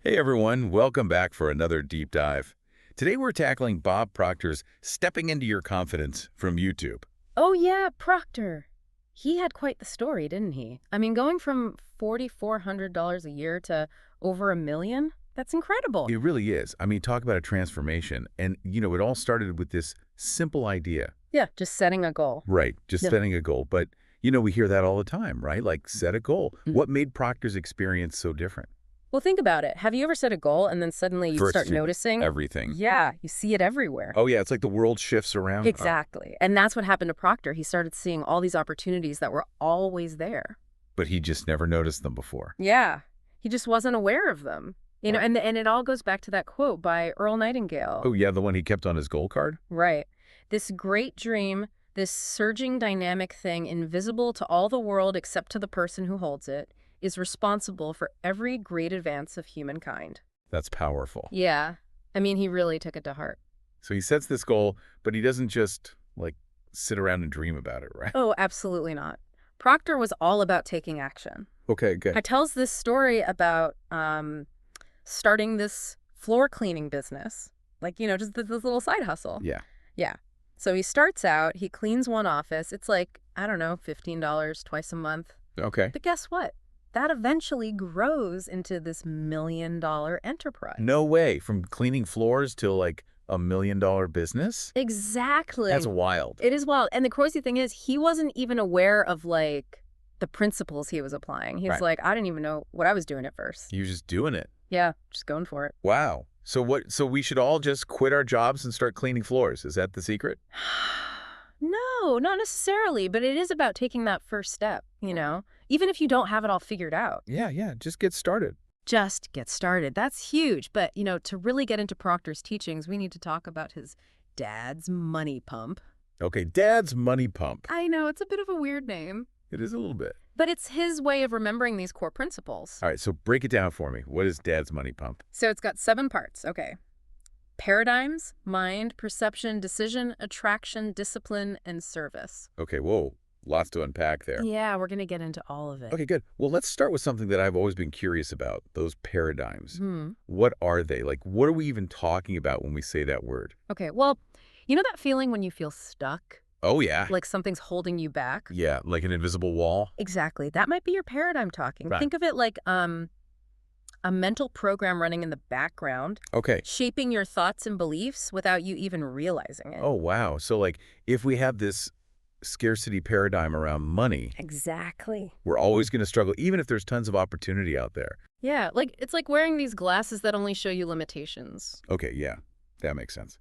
Hey everyone, welcome back for another deep dive. Today we're tackling Bob Proctor's Stepping Into Your Confidence from YouTube. Oh yeah, Proctor. He had quite the story, didn't he? I mean, going from $4,400 a year to over $1 million, that's incredible. It really is. I mean, talk about a transformation. And, it all started with this simple idea. Yeah, just setting a goal. Right, just Yeah. setting a goal. But, we hear that all the time, right? Like, set a goal. Mm. What made Proctor's experience so different? Well, think about it. Have you ever set a goal and then suddenly you First, start noticing? everything. Yeah, you see it everywhere. Oh, yeah, it's like the world shifts around. Exactly. And that's what happened to Proctor. He started seeing all these opportunities that were always there. But he just never noticed them before. Yeah, he just wasn't aware of them. Right. And it all goes back to that quote by Earl Nightingale. Oh, yeah, the one he kept on his goal card? Right. This great dream, this surging dynamic thing invisible to all the world except to the person who holds it, is responsible for every great advance of humankind. That's powerful. Yeah. I mean, he really took it to heart. So he sets this goal, but he doesn't just, sit around and dream about it, right? Oh, absolutely not. Proctor was all about taking action. Okay, good. He tells this story about starting this floor cleaning business, just this little side hustle. Yeah. Yeah. So he starts out, he cleans one office. It's like, I don't know, $15 twice a month. Okay. But guess what? That eventually grows into this $1 million enterprise. No way. From cleaning floors to $1 million business? Exactly. That's wild. It is wild. And the crazy thing is, he wasn't even aware of the principles he was applying. He was Right. like, I didn't even know what I was doing at first. He was just doing it. Yeah, just going for it. Wow. So we should all just quit our jobs and start cleaning floors. Is that the secret? No, not necessarily, but it is about taking that first step, even if you don't have it all figured out. Yeah. Just get started. Just get started. That's huge. But, to really get into Proctor's teachings, we need to talk about his dad's money pump. Okay, Dad's money pump. I know, it's a bit of a weird name, It is a little bit. but it's his way of remembering these core principles. All right, so break it down for me. What is Dad's money pump? So it's got 7 parts. Okay. Paradigms, mind, perception, decision, attraction, discipline, and service. Okay, whoa. Lots to unpack there. Yeah, we're going to get into all of it. Okay, good. Well, let's start with something that I've always been curious about, those paradigms. Hmm. What are they? What are we even talking about when we say that word? Okay, well, you know that feeling when you feel stuck? Oh, yeah. Like something's holding you back? Yeah, like an invisible wall? Exactly. That might be your paradigm talking. Right. Think of it like a mental program running in the background, Okay. shaping your thoughts and beliefs without you even realizing it. Oh, wow. So, if we have this scarcity paradigm around money, Exactly. we're always going to struggle, even if there's tons of opportunity out there. Yeah, it's like wearing these glasses that only show you limitations. Okay, yeah, that makes sense.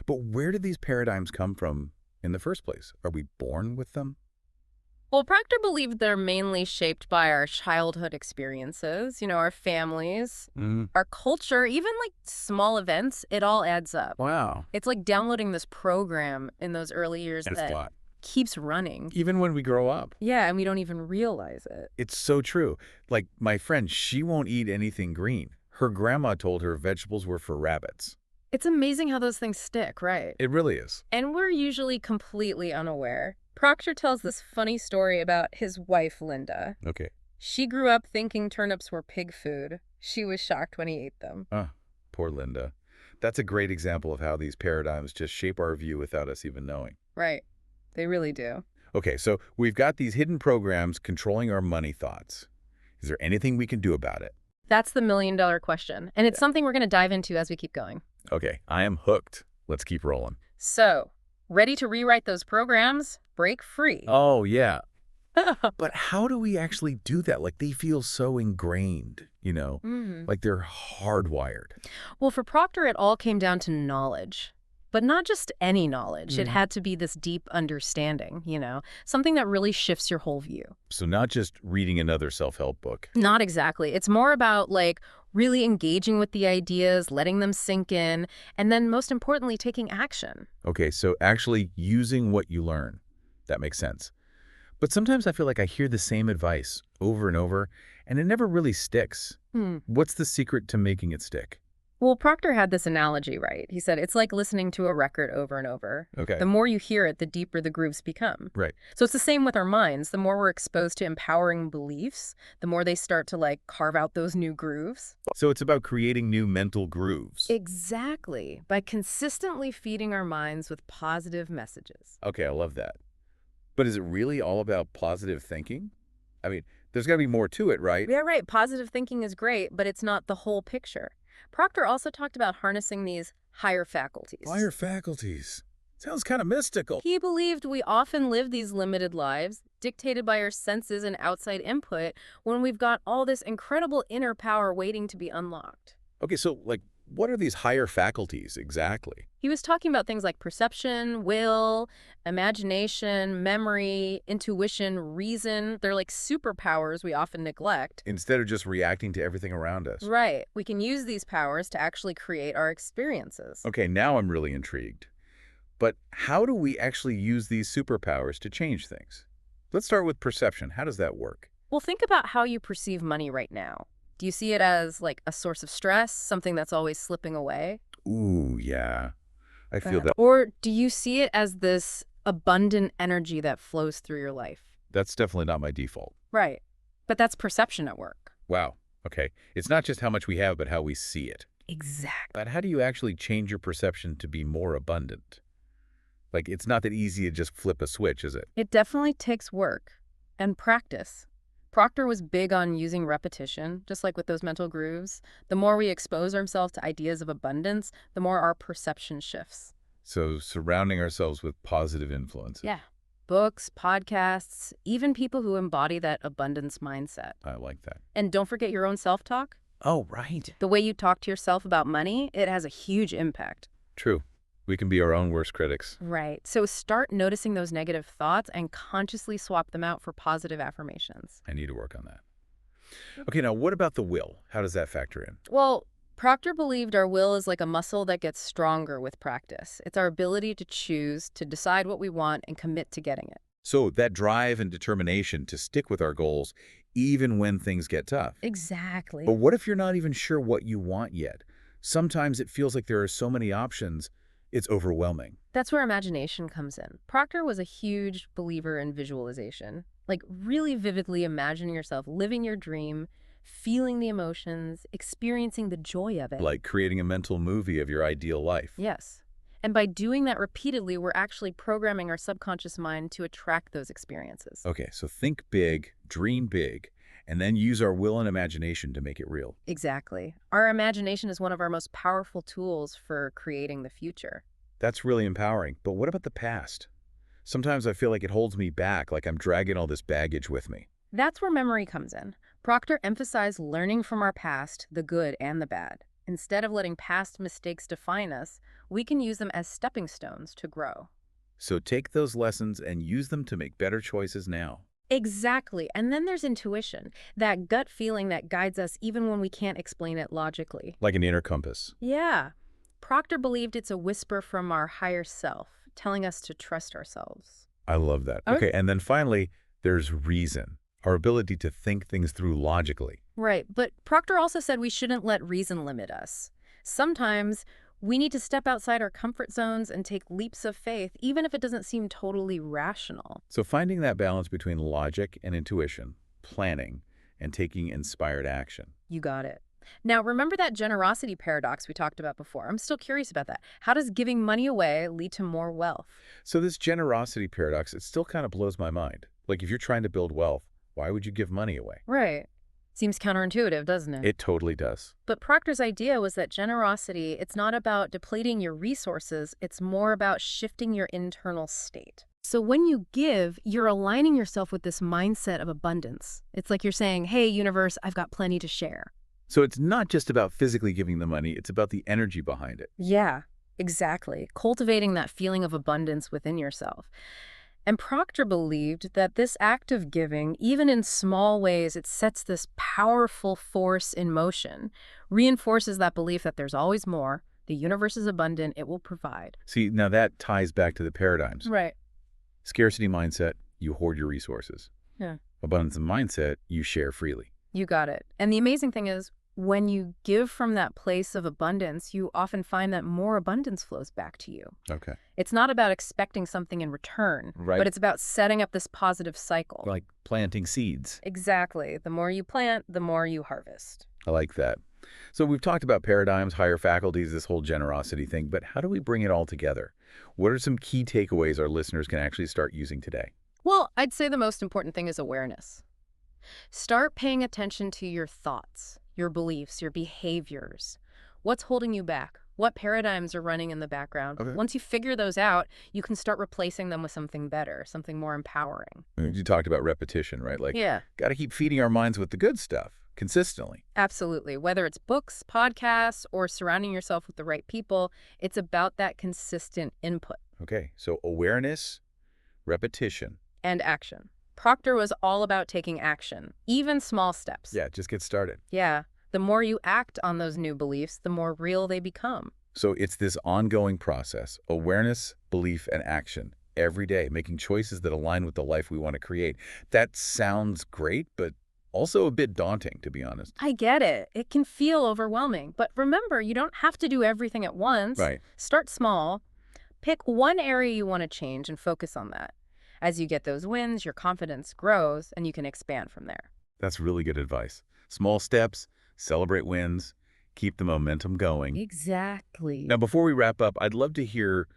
But where did these paradigms come from in the first place? Are we born with them? Well, Proctor believed they're mainly shaped by our childhood experiences, our families, our culture, even small events. It all adds up. Wow. It's like downloading this program in those early years That's a that lot. keeps running. Even when we grow up. Yeah, and we don't even realize it. It's so true. Like my friend, she won't eat anything green. Her grandma told her vegetables were for rabbits. It's amazing how those things stick, right? It really is. And we're usually completely unaware. Proctor tells this funny story about his wife, Linda. Okay. She grew up thinking turnips were pig food. She was shocked when he ate them. Poor Linda. That's a great example of how these paradigms just shape our view without us even knowing. Right. They really do. Okay, so we've got these hidden programs controlling our money thoughts. Is there anything we can do about it? That's the $1 million question. And it's something we're going to dive into as we keep going. Okay, I am hooked. Let's keep rolling. So, ready to rewrite those programs? Break free. Oh, yeah. But how do we actually do that? They feel so ingrained, Like they're hardwired. Well, for Proctor, it all came down to knowledge. But not just any knowledge. It had to be this deep understanding, something that really shifts your whole view. So not just reading another self-help book. Not exactly. It's more about really engaging with the ideas, letting them sink in, and then most importantly, taking action. Okay, so actually using what you learn. That makes sense. But sometimes I feel like I hear the same advice over and over, and it never really sticks. What's the secret to making it stick? Well, Proctor had this analogy, right? He said it's like listening to a record over and over. Okay. The more you hear it, the deeper the grooves become. Right. So it's the same with our minds. The more we're exposed to empowering beliefs, the more they start to like carve out those new grooves. So it's about creating new mental grooves. Exactly. By consistently feeding our minds with positive messages. Okay, I love that. But is it really all about positive thinking? I mean, there's got to be more to it, right? Yeah, right. Positive thinking is great, but it's not the whole picture. Proctor also talked about harnessing these higher faculties. Higher faculties. Sounds kind of mystical. He believed we often live these limited lives, dictated by our senses and outside input, when we've got all this incredible inner power waiting to be unlocked. Okay, so, like, what are these higher faculties exactly? He was talking about things like perception, will, imagination, memory, intuition, reason. They're like superpowers we often neglect. Instead of just reacting to everything around us. Right. We can use these powers to actually create our experiences. Okay, now I'm really intrigued. But how do we actually use these superpowers to change things? Let's start with perception. How does that work? Well, think about how you perceive money right now. Do you see it as like a source of stress, something that's always slipping away? Ooh, yeah. I feel that. Or do you see it as this abundant energy that flows through your life? That's definitely not my default. Right. But that's perception at work. Wow. Okay. It's not just how much we have, but how we see it. Exactly. But how do you actually change your perception to be more abundant? Like, it's not that easy to just flip a switch, is it? It definitely takes work and practice. Proctor was big on using repetition, just like with those mental grooves. The more we expose ourselves to ideas of abundance, the more our perception shifts. So surrounding ourselves with positive influences. Yeah. Books, podcasts, even people who embody that abundance mindset. I like that. And don't forget your own self-talk. Oh, right. The way you talk to yourself about money, it has a huge impact. True. We can be our own worst critics. Right. So start noticing those negative thoughts and consciously swap them out for positive affirmations. I need to work on that. Okay, now what about the will? How does that factor in? Well, Proctor believed our will is like a muscle that gets stronger with practice. It's our ability to choose, to decide what we want, and commit to getting it. So that drive and determination to stick with our goals even when things get tough. Exactly. But what if you're not even sure what you want yet? Sometimes it feels like there are so many options, it's overwhelming. That's where imagination comes in. Proctor was a huge believer in visualization, like really vividly imagining yourself living your dream, feeling the emotions, experiencing the joy of it. Like creating a mental movie of your ideal life. Yes. And by doing that repeatedly, we're actually programming our subconscious mind to attract those experiences. Okay, so think big, dream big, and then use our will and imagination to make it real. Exactly. Our imagination is one of our most powerful tools for creating the future. That's really empowering. But what about the past? Sometimes I feel like it holds me back, like I'm dragging all this baggage with me. That's where memory comes in. Proctor emphasized learning from our past, the good and the bad. Instead of letting past mistakes define us, we can use them as stepping stones to grow. So take those lessons and use them to make better choices now. Exactly. And then there's intuition, that gut feeling that guides us even when we can't explain it logically. Like an inner compass. Yeah. Proctor believed it's a whisper from our higher self, telling us to trust ourselves. I love that. Okay, and then finally, there's reason. Our ability to think things through logically. Right. But Proctor also said we shouldn't let reason limit us. Sometimes we need to step outside our comfort zones and take leaps of faith, even if it doesn't seem totally rational. So finding that balance between logic and intuition, planning, and taking inspired action. You got it. Now, remember that generosity paradox we talked about before? I'm still curious about that. How does giving money away lead to more wealth? So this generosity paradox, it still kind of blows my mind. Like if you're trying to build wealth, why would you give money away? Right. Seems counterintuitive, doesn't it? It totally does. But Proctor's idea was that generosity, it's not about depleting your resources, it's more about shifting your internal state. So when you give, you're aligning yourself with this mindset of abundance. It's like you're saying, hey, universe, I've got plenty to share. So it's not just about physically giving the money, it's about the energy behind it. Yeah, exactly. Cultivating that feeling of abundance within yourself. And Proctor believed that this act of giving, even in small ways, it sets this powerful force in motion, reinforces that belief that there's always more, the universe is abundant, it will provide. See, now that ties back to the paradigms. Right. Scarcity mindset, you hoard your resources. Yeah. Abundance mindset, you share freely. You got it. And the amazing thing is, When you give from that place of abundance, you often find that more abundance flows back to you. Okay. It's not about expecting something in return, Right. but it's about setting up this positive cycle. Like planting seeds. Exactly. The more you plant, the more you harvest. I like that. So we've talked about paradigms, higher faculties, this whole generosity thing, but how do we bring it all together? What are some key takeaways our listeners can actually start using today? Well, I'd say the most important thing is awareness. Start paying attention to your thoughts, your beliefs, your behaviors. What's holding you back? What paradigms are running in the background? Okay. Once you figure those out, you can start replacing them with something better, something more empowering. You talked about repetition, right? Like, Yeah, got to keep feeding our minds with the good stuff consistently. absolutely. Whether it's books, podcasts, or surrounding yourself with the right people, it's about that consistent input Okay, so awareness, repetition. and action. Proctor was all about taking action, even small steps. Yeah, just get started. Yeah, the more you act on those new beliefs, the more real they become. So it's this ongoing process, awareness, belief, and action every day, making choices that align with the life we want to create. That sounds great, but also a bit daunting, to be honest. I get it. It can feel overwhelming. But remember, you don't have to do everything at once. Right. Start small. Pick one area you want to change and focus on that. As you get those wins, your confidence grows and you can expand from there. That's really good advice. Small steps, celebrate wins, keep the momentum going. Exactly. Now, before we wrap up, I'd love to hear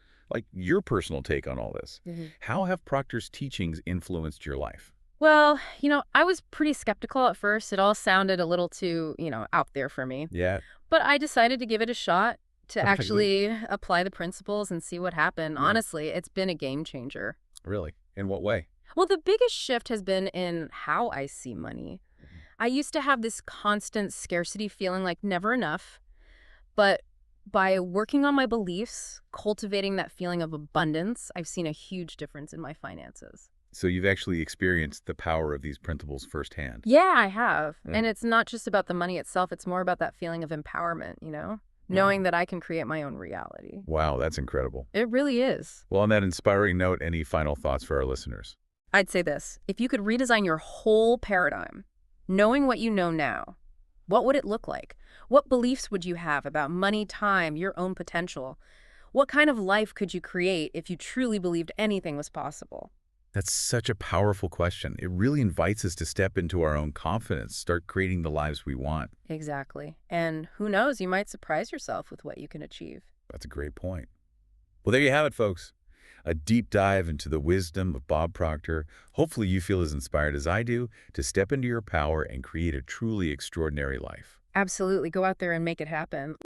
your personal take on all this. How have Proctor's teachings influenced your life? Well, I was pretty skeptical at first. It all sounded a little too, out there for me. Yeah, But I decided to give it a shot to perfectly. actually apply the principles and see what happened. Yeah. Honestly, it's been a game changer. Really? In what way? Well, the biggest shift has been in how I see money. I used to have this constant scarcity feeling like never enough, but by working on my beliefs, cultivating that feeling of abundance, I've seen a huge difference in my finances. So you've actually experienced the power of these principles firsthand. Yeah, I have. Mm. And it's not just about the money itself, it's more about that feeling of empowerment, knowing that I can create my own reality. Wow, that's incredible. It really is. Well, on that inspiring note, any final thoughts for our listeners? I'd say this. If you could redesign your whole paradigm, knowing what you know now, what would it look like? What beliefs would you have about money, time, your own potential? What kind of life could you create if you truly believed anything was possible? That's such a powerful question. It really invites us to step into our own confidence, start creating the lives we want. Exactly. And who knows, you might surprise yourself with what you can achieve. That's a great point. Well, there you have it, folks. A deep dive into the wisdom of Bob Proctor. Hopefully you feel as inspired as I do to step into your power and create a truly extraordinary life. Absolutely. Go out there and make it happen.